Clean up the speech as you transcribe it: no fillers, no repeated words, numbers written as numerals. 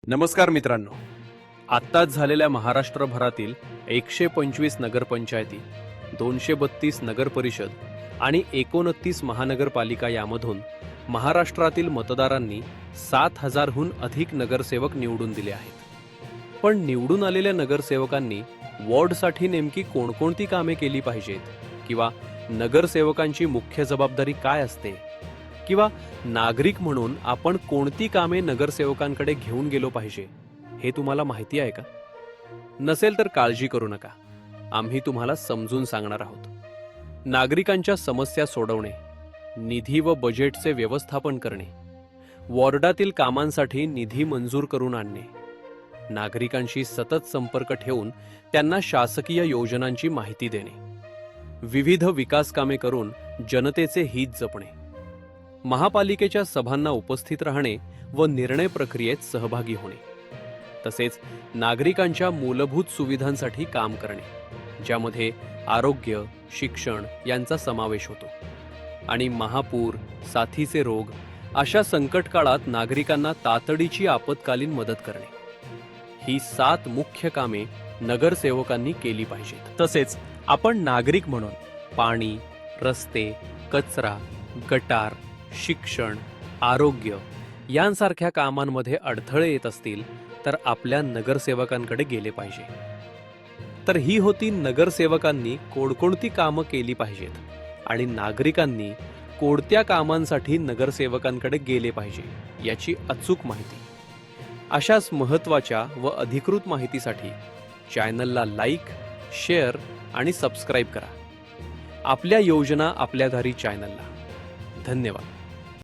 नमस्कार मित्रांनो, आत्ताच झालेल्या महाराष्ट्रभरातील 125 नगरपंचायती, 232 नगर परिषद आणि 29 महानगरपालिका यामधून महाराष्ट्रातील मतदारांनी 7,000हून अधिक नगरसेवक निवडून दिले आहेत. पण निवडून आलेल्या नगरसेवकांनी वॉर्डसाठी नेमकी कोणकोणती कामे केली पाहिजेत, किंवा नगरसेवकांची मुख्य जबाबदारी काय असते, किंवा नागरिक म्हणून आपण कोणती कामे नगरसेवकांकडे घेऊन गेलो पाहिजे, हे तुम्हाला माहिती आहे का? नसेल तर काळजी करू नका, आम्ही तुम्हाला समजून सांगणार आहोत. नागरिकांच्या समस्या सोडवणे, निधी व बजेटचे व्यवस्थापन करणे, वॉर्डातील कामांसाठी निधी मंजूर करून आणणे, नागरिकांशी सतत संपर्क ठेवून त्यांना शासकीय योजनांची माहिती देणे, विविध विकास कामे करून जनतेचे हित जपणे, महापालिकेच्या सभांना उपस्थित राहणे व निर्णय प्रक्रियेत सहभागी होणे, तसेच नागरिकांच्या मूलभूत सुविधांसाठी काम करणे, ज्यामध्ये आरोग्य, शिक्षण यांचा समावेश होतो, आणि महापूर, साथीचे रोग अशा संकट काळात नागरिकांना तातडीची आपत्कालीन मदत करणे. ही 7 मुख्य कामे नगरसेवकांनी केली पाहिजेत. तसेच आपण नागरिक म्हणून पाणी, रस्ते, कचरा, गटार, शिक्षण, आरोग्य यांसारख्या कामांमध्ये अडथळे येत असतील तर आपल्या नगरसेवकांकडे गेले पाहिजे. तर ही होती नगरसेवकांनी कोणकोणती कामं केली पाहिजेत आणि नागरिकांनी कोणत्या कामांसाठी नगरसेवकांकडे गेले पाहिजे याची अचूक माहिती. अशाच महत्त्वाच्या व अधिकृत माहितीसाठी चॅनलला लाईक, शेअर आणि सबस्क्राईब करा. आपल्या योजना आपल्या दारी चॅनलला. धन्यवाद.